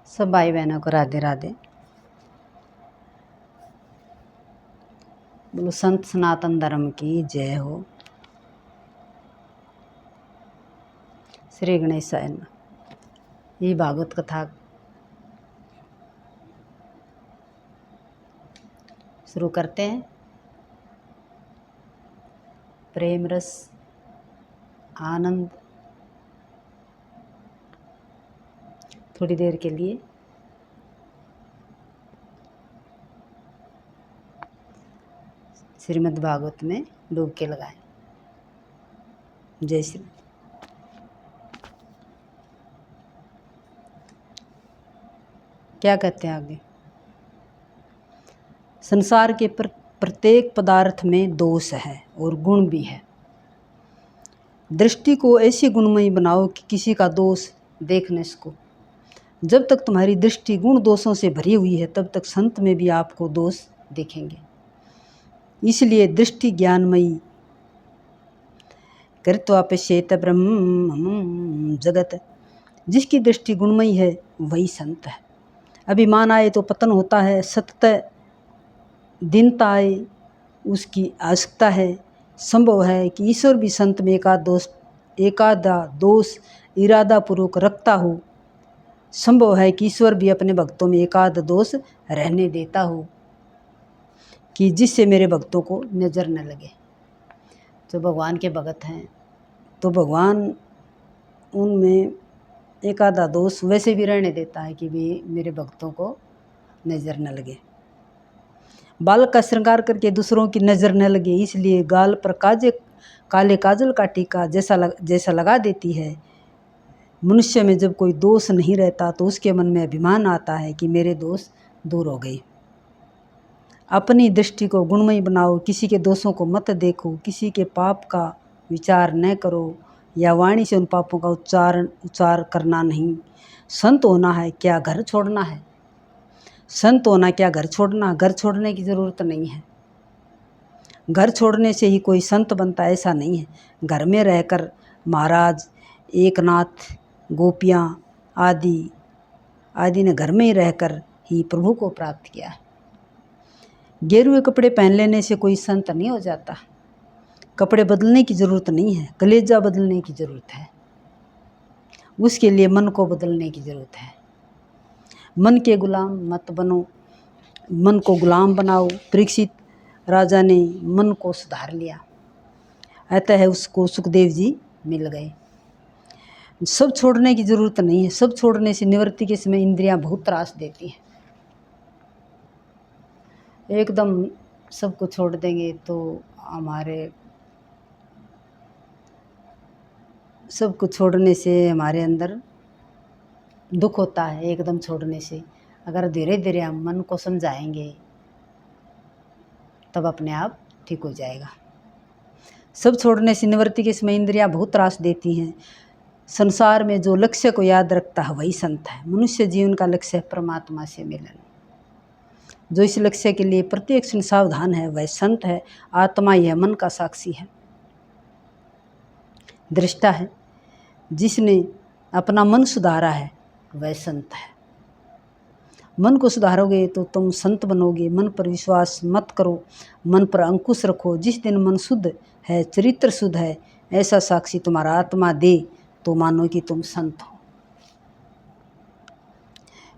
सब भाई बहनों को राधे राधे। बोलो संत सनातन धर्म की जय हो। श्री गणेशाय नमः। ये भागवत कथा शुरू करते हैं। प्रेम रस आनंद थोड़ी देर के लिए श्रीमद् भागवत में डुबकी लगाएं। जय श्री। क्या कहते हैं आगे? संसार के प्रत्येक पदार्थ में दोष है और गुण भी है। दृष्टि को ऐसी गुणमयी बनाओ कि किसी का दोष देख न सको। जब तक तुम्हारी दृष्टि गुण दोषों से भरी हुई है तब तक संत में भी आपको दोष दिखेंगे। इसलिए दृष्टि ज्ञानमयी कृत्वा पश्येत ब्रह्म जगत। जिसकी दृष्टि गुणमयी है वही संत है। अभिमान आए तो पतन होता है, सत्य दीनता आए उसकी आवश्यकता है। संभव है कि ईश्वर भी संत में एकादा दोष इरादा पूर्वक रखता हो। संभव है कि ईश्वर भी अपने भक्तों में एकाद दोष रहने देता हो कि जिससे मेरे भक्तों को नज़र न लगे। जो भगवान के भगत हैं तो भगवान उनमें एकादा दोष वैसे भी रहने देता है कि भी मेरे भक्तों को नज़र न लगे। बालक का श्रृंगार करके दूसरों की नज़र न लगे, इसलिए गाल पर काले काजल का टीका जैसा लगा देती है। मनुष्य में जब कोई दोष नहीं रहता तो उसके मन में अभिमान आता है कि मेरे दोष दूर हो गए। अपनी दृष्टि को गुणमयी बनाओ, किसी के दोषों को मत देखो, किसी के पाप का विचार न करो या वाणी से उन पापों का उच्चार करना नहीं। संत होना है क्या घर छोड़ना है? संत होना क्या घर छोड़ना? घर छोड़ने की ज़रूरत नहीं है। घर छोड़ने से ही कोई संत बनता ऐसा नहीं है। घर में रहकर महाराज एकनाथ गोपियाँ आदि ने घर में ही रहकर ही प्रभु को प्राप्त किया है। गेरुए कपड़े पहन लेने से कोई संत नहीं हो जाता। कपड़े बदलने की ज़रूरत नहीं है, कलेजा बदलने की ज़रूरत है। उसके लिए मन को बदलने की ज़रूरत है। मन के गुलाम मत बनो, मन को गुलाम बनाओ। परीक्षित राजा ने मन को सुधार लिया, अतः उसको सुखदेव जी मिल गए। सब छोड़ने की ज़रूरत नहीं है। सब छोड़ने से निवृत्ति के समय इंद्रियां बहुत त्रास देती हैं। एकदम सबको छोड़ देंगे तो हमारे सबको छोड़ने से हमारे अंदर दुख होता है। एकदम छोड़ने से अगर धीरे धीरे हम मन को समझाएंगे तब अपने आप ठीक हो जाएगा। सब छोड़ने से निवृत्ति के समय इंद्रियां बहुत त्रास देती हैं। संसार में जो लक्ष्य को याद रखता है वही संत है। मनुष्य जीवन का लक्ष्य है परमात्मा से मिलन। जो इस लक्ष्य के लिए प्रत्येक क्षण सावधान है वह संत है। आत्मा यह मन का साक्षी है, दृष्टा है। जिसने अपना मन सुधारा है वह संत है। मन को सुधारोगे तो तुम संत बनोगे। मन पर विश्वास मत करो, मन पर अंकुश रखो। जिस दिन मन शुद्ध है, चरित्र शुद्ध है, ऐसा साक्षी तुम्हारा आत्मा दे तो मानो कि तुम संत हो।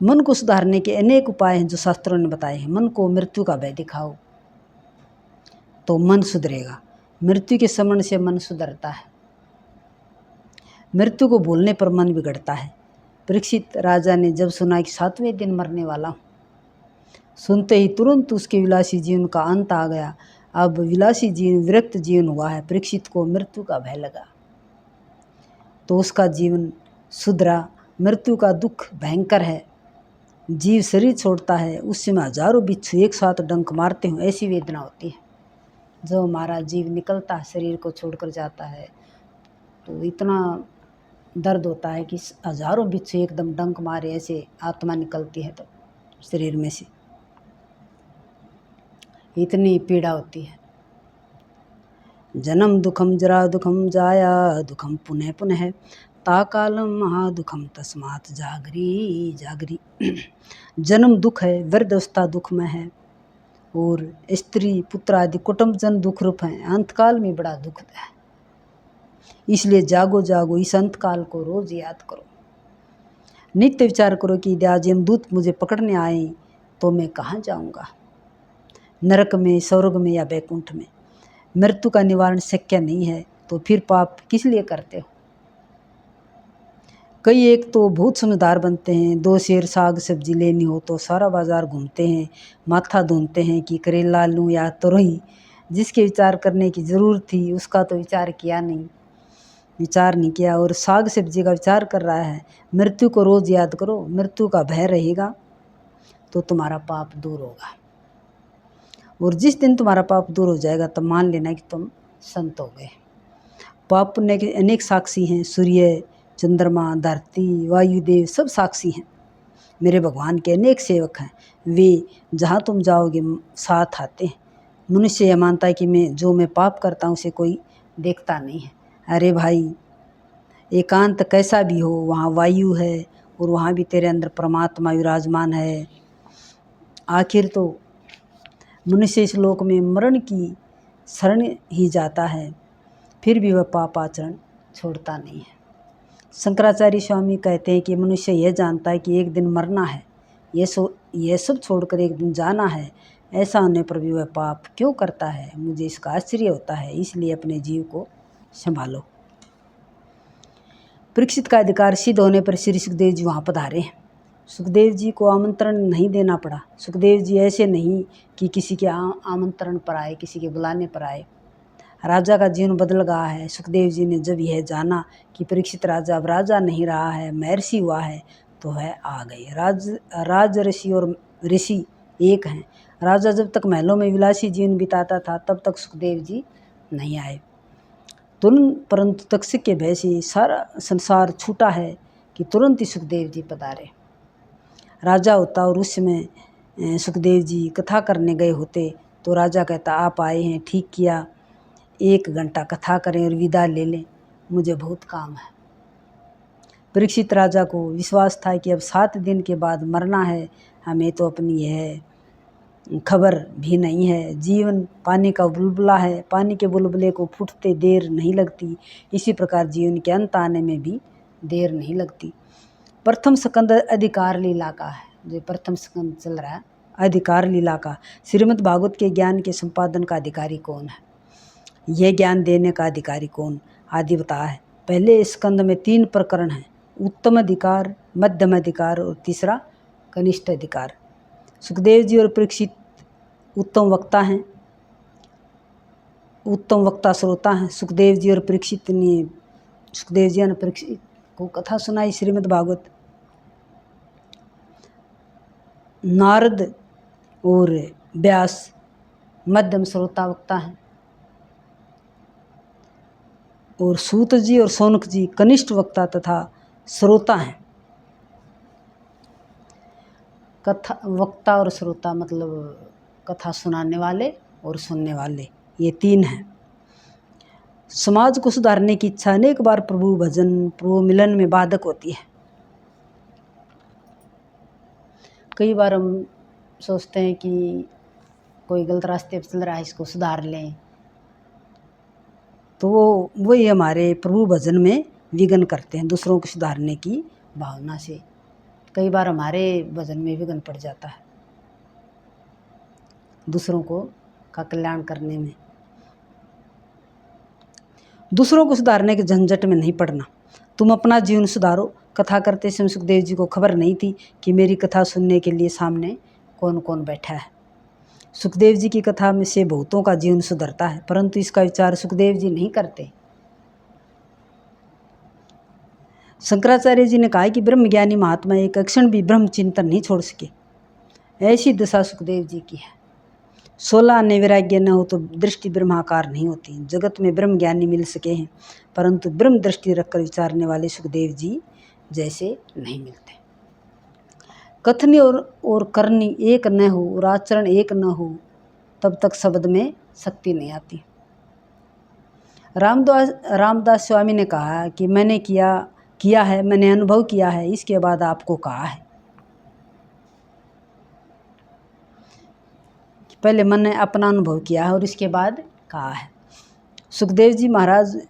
मन को सुधारने के अनेक उपाय हैं जो शास्त्रों ने बताए हैं। मन को मृत्यु का भय दिखाओ तो मन सुधरेगा। मृत्यु के स्मरण से मन सुधरता है। मृत्यु को भूलने पर मन बिगड़ता है। परीक्षित राजा ने जब सुना कि 7वें दिन मरने वाला हूँ, सुनते ही तुरंत उसके विलासी जीवन का अंत आ गया। अब विलासी जीवन विरक्त जीवन हुआ है। परीक्षित को मृत्यु का भय लगा तो उसका जीवन सुधरा। मृत्यु का दुख भयंकर है। जीव शरीर छोड़ता है, उस समय हजारों बिच्छू एक साथ डंक मारते हों ऐसी वेदना होती है। जब हमारा जीव निकलता है, शरीर को छोड़कर जाता है, तो इतना दर्द होता है कि हजारों बिच्छू एकदम डंक मारे ऐसे आत्मा निकलती है तो शरीर में से इतनी पीड़ा होती है। जन्म दुखम जरा दुखम जाया दुखम पुनः पुनः ताकालम महादुखम तस्मात् जागरी जागरी। जन्म दुख है, वृद्धावस्था दुख में है, और स्त्री पुत्र आदि कुटुंब जन दुख रूप है। अंतकाल में बड़ा दुख है, इसलिए जागो जागो, इस अंतकाल को रोज याद करो। नित्य विचार करो कि यदि आज यमदूत मुझे पकड़ने आए तो मैं कहाँ जाऊँगा, नरक में, स्वर्ग में या बैकुंठ में। मृत्यु का निवारण शक्य नहीं है तो फिर पाप किस लिए करते हो। कई एक तो बहुत समझदार बनते हैं, 2 सेर साग सब्जी लेनी हो तो सारा बाजार घूमते हैं, माथा धूनते हैं कि करेला लूँ या तोरई। जिसके विचार करने की ज़रूरत थी उसका तो विचार नहीं किया और साग सब्जी का विचार कर रहा है। मृत्यु को रोज़ याद करो, मृत्यु का भय रहेगा तो तुम्हारा पाप दूर होगा, और जिस दिन तुम्हारा पाप दूर हो जाएगा तब मान लेना कि तुम संत हो गए। पाप पुण्य के अनेक साक्षी हैं, सूर्य, चंद्रमा, धरती, वायुदेव सब साक्षी हैं। मेरे भगवान के अनेक सेवक हैं, वे जहाँ तुम जाओगे साथ आते हैं। मनुष्य यह मानता है कि मैं पाप करता हूँ उसे कोई देखता नहीं है। अरे भाई, एकांत कैसा भी हो, वहाँ वायु है और वहाँ भी तेरे अंदर परमात्मा विराजमान है। आखिर तो मनुष्य इस लोक में मरण की शरण ही जाता है, फिर भी वह पाप आचरण छोड़ता नहीं है। शंकराचार्य स्वामी कहते हैं कि मनुष्य यह जानता है कि एक दिन मरना है, यह सब छोड़कर एक दिन जाना है, ऐसा होने पर भी वह पाप क्यों करता है, मुझे इसका आश्चर्य होता है। इसलिए अपने जीव को संभालो। परीक्षित का अधिकार सिद्ध होने पर श्री सुखदेव जी वहाँ पधारे हैं। सुखदेव जी को आमंत्रण नहीं देना पड़ा। सुखदेव जी ऐसे नहीं कि किसी के आमंत्रण पर आए, किसी के बुलाने पर आए। राजा का जीवन बदल गया है। सुखदेव जी ने जब यह जाना कि परीक्षित राजा अब राजा नहीं रहा है, महर्षि हुआ है, तो वह आ गए। राज ऋषि और ऋषि एक हैं। राजा जब तक महलों में विलासी जीवन बिताता था तब तक सुखदेव जी नहीं आए तुरंत, परंतु तक्षक के भय से सारा संसार छूटा है कि तुरंत ही सुखदेव जी पधारे। राजा होता और उस समय सुखदेव जी कथा करने गए होते तो राजा कहता, आप आए हैं, ठीक किया, 1 घंटा कथा करें और विदा ले लें, मुझे बहुत काम है। परीक्षित राजा को विश्वास था कि अब 7 दिन के बाद मरना है, हमें तो अपनी यह खबर भी नहीं है। जीवन पानी का बुलबुला है, पानी के बुलबुले को फूटते देर नहीं लगती, इसी प्रकार जीवन के अंत आने में भी देर नहीं लगती। प्रथम स्कंद अधिकार लीला का है, जो प्रथम स्कंद चल रहा है अधिकार लीला का। श्रीमद् भागवत के ज्ञान के संपादन का अधिकारी कौन है, यह ज्ञान देने का अधिकारी कौन आदि बताया है। पहले स्कंद में 3 प्रकरण हैं, उत्तम अधिकार, मध्यम अधिकार और तीसरा कनिष्ठ अधिकार। सुखदेव जी और परीक्षित उत्तम वक्ता हैं, उत्तम वक्ता श्रोता हैं। सुखदेव जी ने परीक्षित को कथा सुनाई श्रीमद् भागवत। नारद और व्यास मध्यम श्रोता वक्ता हैं, और सूत जी और शौनक जी कनिष्ठ वक्ता तथा श्रोता हैं। कथा वक्ता और श्रोता मतलब कथा सुनाने वाले और सुनने वाले, ये 3 हैं। समाज को सुधारने की इच्छा अनेक बार प्रभु भजन, प्रभु मिलन में बाधक होती है। कई बार हम सोचते हैं कि कोई गलत रास्ते पर चल रहा है, इसको सुधार लें, तो वही हमारे प्रभु भजन में विघ्न करते हैं, दूसरों को सुधारने की भावना से। कई बार हमारे भजन में विघ्न पड़ जाता है, दूसरों का कल्याण करने में। दूसरों को सुधारने के झंझट में नहीं पड़ना, तुम अपना जीवन सुधारो। कथा करते समय सुखदेव जी को खबर नहीं थी कि मेरी कथा सुनने के लिए सामने कौन कौन बैठा है। सुखदेव जी की कथा में से बहुतों का जीवन सुधरता है, परंतु इसका विचार सुखदेव जी नहीं करते। शंकराचार्य जी ने कहा कि ब्रह्मज्ञानी महात्मा एक क्षण भी ब्रह्म चिंतन नहीं छोड़ सके, ऐसी दशा सुखदेव जी की है। 16 अन्य वैराग्य न हो तो दृष्टि ब्रह्माकार नहीं होती। जगत में ब्रह्म ज्ञानी मिल सके हैं, परंतु ब्रह्म दृष्टि रखकर विचारने वाले सुखदेव जी जैसे नहीं मिलते। कथनी और करनी एक न हो और आचरण एक न हो तब तक शब्द में शक्ति नहीं आती। रामदास स्वामी ने कहा कि मैंने किया किया है, मैंने अनुभव किया है, इसके बाद आपको कहा है। पहले मैंने अपना अनुभव किया है और इसके बाद कहा है। सुखदेव जी महाराज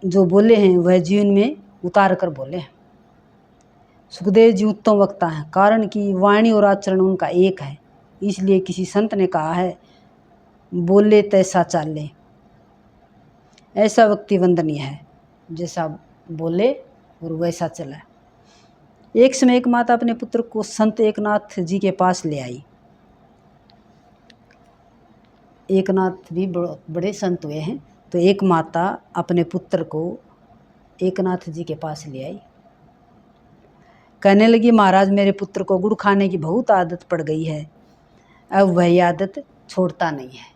जो बोले हैं वह जीवन में उतार कर बोले हैं। सुखदेव जी उत्तम वक्ता हैं, कारण कि वाणी और आचरण उनका एक है। इसलिए किसी संत ने कहा है, बोले तैसा चाले। ऐसा व्यक्ति वंदनीय है, जैसा बोले और वैसा चला। एक समय एक माता अपने पुत्र को संत एकनाथ जी के पास ले आई। एकनाथ भी बड़े संत हुए हैं। तो एक माता अपने पुत्र को एकनाथ जी के पास ले आई। कहने लगी, महाराज मेरे पुत्र को गुड़ खाने की बहुत आदत पड़ गई है, अब वही आदत छोड़ता नहीं है।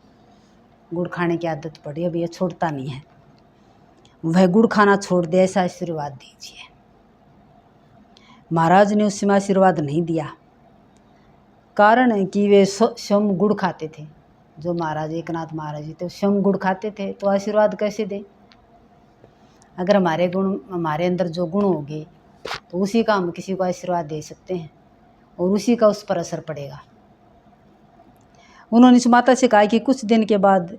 गुड़ खाने की आदत पड़ी, अब यह छोड़ता नहीं है, वह गुड़ खाना छोड़ दे, ऐसा आशीर्वाद दीजिए। महाराज ने उस समय आशीर्वाद नहीं दिया। कारण है कि वे स्वयं गुड़ खाते थे। जो महाराज एकनाथ महाराज जी थे स्वयं गुड़ खाते थे, तो आशीर्वाद कैसे दें? अगर हमारे अंदर जो गुण होंगे तो उसी का हम किसी को आशीर्वाद दे सकते हैं और उसी का उस पर असर पड़ेगा। उन्होंने इस माता से कहा कि कुछ दिन के बाद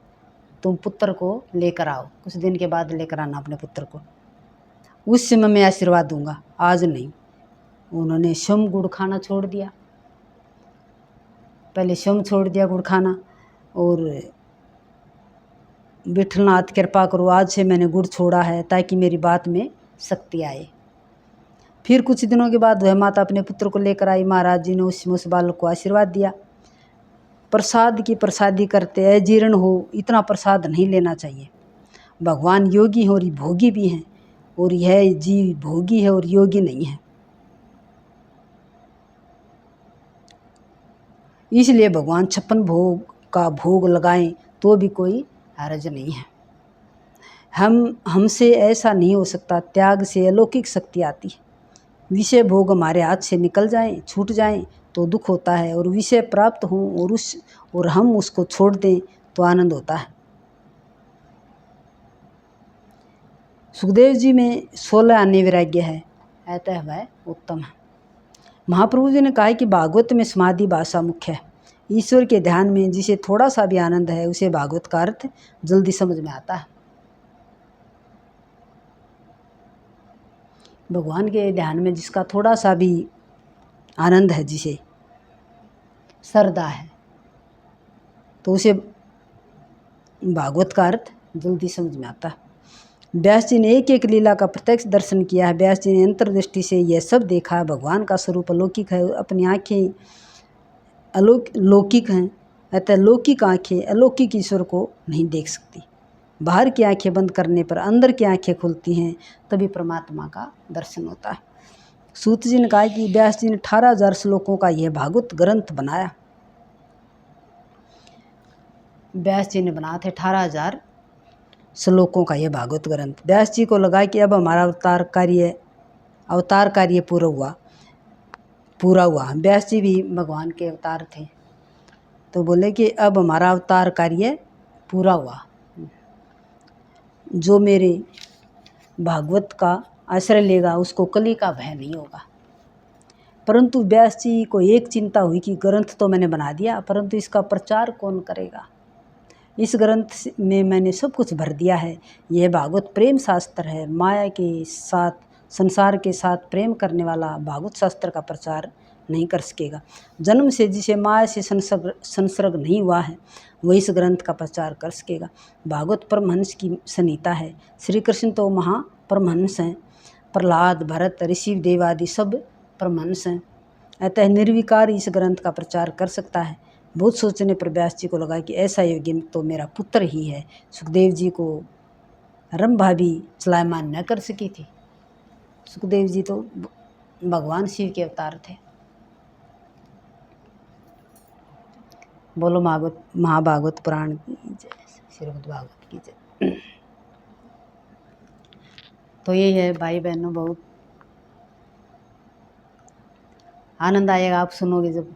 तुम पुत्र को लेकर आओ, कुछ दिन के बाद लेकर आना अपने पुत्र को, उस समय मैं आशीर्वाद दूंगा, आज नहीं। उन्होंने स्वयं गुड़ खाना छोड़ दिया, पहले स्वयं छोड़ दिया गुड़ खाना, और विठलनाथ कृपा करो, आज से मैंने गुड़ छोड़ा है ताकि मेरी बात में शक्ति आए। फिर कुछ दिनों के बाद वह माता अपने पुत्र को लेकर आई। महाराज जी ने उस बालक को आशीर्वाद दिया। प्रसाद की प्रसादी करते अजीर्ण हो, इतना प्रसाद नहीं लेना चाहिए। भगवान योगी हैं और भोगी भी हैं, और यह जीव भोगी है और योगी नहीं है। इसलिए भगवान 56 भोग का भोग लगाएं तो भी कोई हर्ज नहीं है। हमसे ऐसा नहीं हो सकता। त्याग से अलौकिक शक्ति आती है। विषय भोग हमारे हाथ से निकल जाएं, छूट जाएं तो दुख होता है, और विषय प्राप्त हों और हम उसको छोड़ दें तो आनंद होता है। सुखदेव जी में 16 अन्य वैराग्य है, अतः वह उत्तम है। महाप्रभु जी ने कहा कि भागवत में समाधि भाषा मुख्य है। ईश्वर के ध्यान में जिसे थोड़ा सा भी आनंद है, उसे भागवत का अर्थ जल्दी समझ में आता है। भगवान के ध्यान में जिसका थोड़ा सा भी आनंद है, जिसे श्रद्धा है, तो उसे भागवत का अर्थ जल्दी समझ में आता है। व्यास जी ने एक एक लीला का प्रत्यक्ष दर्शन किया है। व्यास जी ने अंतर्दृष्टि से यह सब देखा है। भगवान का स्वरूप अलौकिक है, अपनी आँखें लौकिक हैं, अतः लौकिक आँखें अलौकिक ईश्वर को नहीं देख सकती। बाहर की आँखें बंद करने पर अंदर की आँखें खुलती हैं, तभी परमात्मा का दर्शन होता है। सूत जी ने कहा कि व्यास जी ने 18,000 श्लोकों का यह भागवत ग्रंथ बनाया। व्यास जी ने बनाए थे 18,000 श्लोकों का यह भागवत ग्रंथ। व्यास जी को लगा कि अब हमारा अवतार कार्य पूरा हुआ। व्यास जी भी भगवान के अवतार थे, तो बोले कि अब हमारा अवतार कार्य पूरा हुआ। जो मेरे भागवत का आश्रय लेगा उसको कली का भय नहीं होगा। परंतु व्यास जी को एक चिंता हुई कि ग्रंथ तो मैंने बना दिया, परंतु इसका प्रचार कौन करेगा? इस ग्रंथ में मैंने सब कुछ भर दिया है। यह भागवत प्रेम शास्त्र है। माया के साथ, संसार के साथ प्रेम करने वाला भागवत शास्त्र का प्रचार नहीं कर सकेगा। जन्म से जिसे माया से संसर्ग नहीं हुआ है, वही इस ग्रंथ का प्रचार कर सकेगा। भागवत परमहंस की संहिता है। श्री कृष्ण तो महापरमहंस हैं। प्रहलाद, भरत, ऋषि देव आदि सब परमहंस हैं। अतः निर्विकार इस ग्रंथ का प्रचार कर सकता है। बहुत सोचने पर व्यास जी को लगा कि ऐसा योगी तो मेरा पुत्र ही है। सुखदेव जी को रंभा भी चलायमान न कर सकी थी। सुखदेव जी तो भगवान शिव के अवतार थे। बोलो महाभागवत पुराण की जय, श्रीमद् भागवत की जय। तो ये है भाई बहनों, बहुत आनंद आएगा आप सुनोगे। जब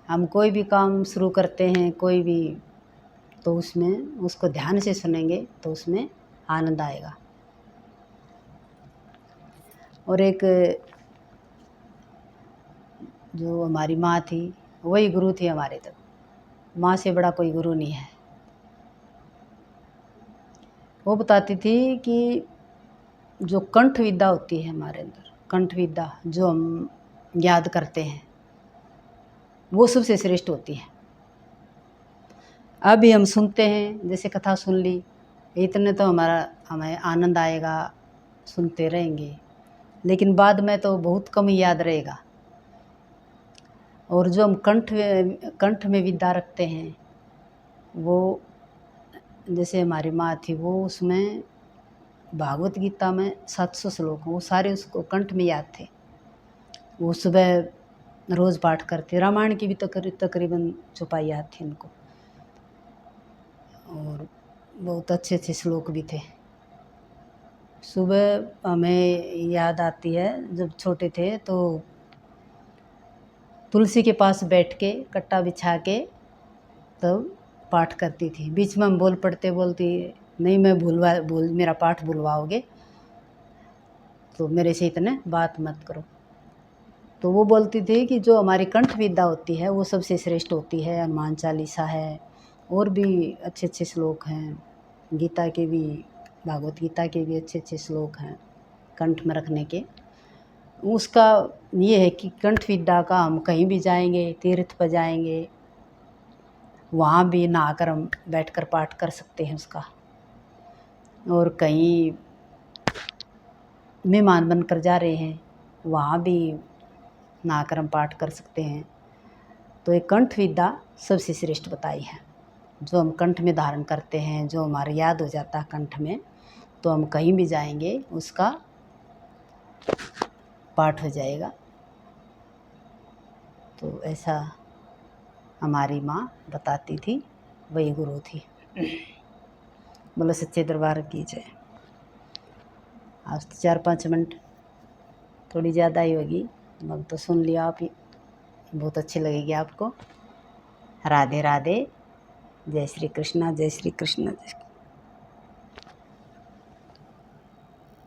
हम कोई भी काम शुरू करते हैं, कोई भी, तो उसमें उसको ध्यान से सुनेंगे तो उसमें आनंद आएगा। और एक जो हमारी माँ थी वही गुरु थी हमारे, तक माँ से बड़ा कोई गुरु नहीं है। वो बताती थी कि जो कंठ विद्या होती है हमारे अंदर, कंठ विद्या जो हम याद करते हैं वो सबसे श्रेष्ठ होती है। अभी हम सुनते हैं, जैसे कथा सुन ली, इतने तो हमें आनंद आएगा, सुनते रहेंगे, लेकिन बाद में तो बहुत कम ही याद रहेगा। और जो हम कंठ में विद्या रखते हैं, वो जैसे हमारी माँ थी, वो उसमें भागवत गीता में 700 श्लोक, वो सारे उसको कंठ में याद थे। वो सुबह रोज़ पाठ करते। रामायण की भी तकरीबन चौपाई याद थी उनको, और बहुत अच्छे अच्छे श्लोक भी थे। सुबह हमें याद आती है, जब छोटे थे तो तुलसी के पास बैठ के कट्टा बिछा के तब पाठ करती थी। बीच में हम बोल पड़ते बोलती नहीं, मैं मेरा पाठ भूलवाओगे तो मेरे से इतने बात मत करो। तो वो बोलती थी कि जो हमारी कंठ विद्या होती है वो सबसे श्रेष्ठ होती है। हनुमान चालीसा है, और भी अच्छे अच्छे श्लोक हैं, गीता के भी, भागवत गीता के भी अच्छे अच्छे श्लोक हैं कंठ में रखने के। उसका ये है कि कंठ विद्या का हम कहीं भी जाएंगे, तीर्थ पर जाएंगे, वहाँ भी नहाकर हम बैठकर पाठ कर सकते हैं उसका। और कहीं मेहमान बनकर जा रहे हैं, वहाँ भी नहाकर हम पाठ कर सकते हैं। तो ये कंठ विद्या सबसे श्रेष्ठ बताई है। जो हम कंठ में धारण करते हैं, जो हमारा याद हो जाता है कंठ में, तो हम कहीं भी जाएंगे उसका पाठ हो जाएगा। तो ऐसा हमारी माँ बताती थी, वही गुरु थी। बोलो सच्चे दरबार की जय। आज तो 4-5 मिनट थोड़ी ज़्यादा ही होगी, मगर तो सुन लिया आप ही, बहुत अच्छी लगेगी आपको। राधे राधे, जय श्री कृष्णा, जय श्री कृष्ण।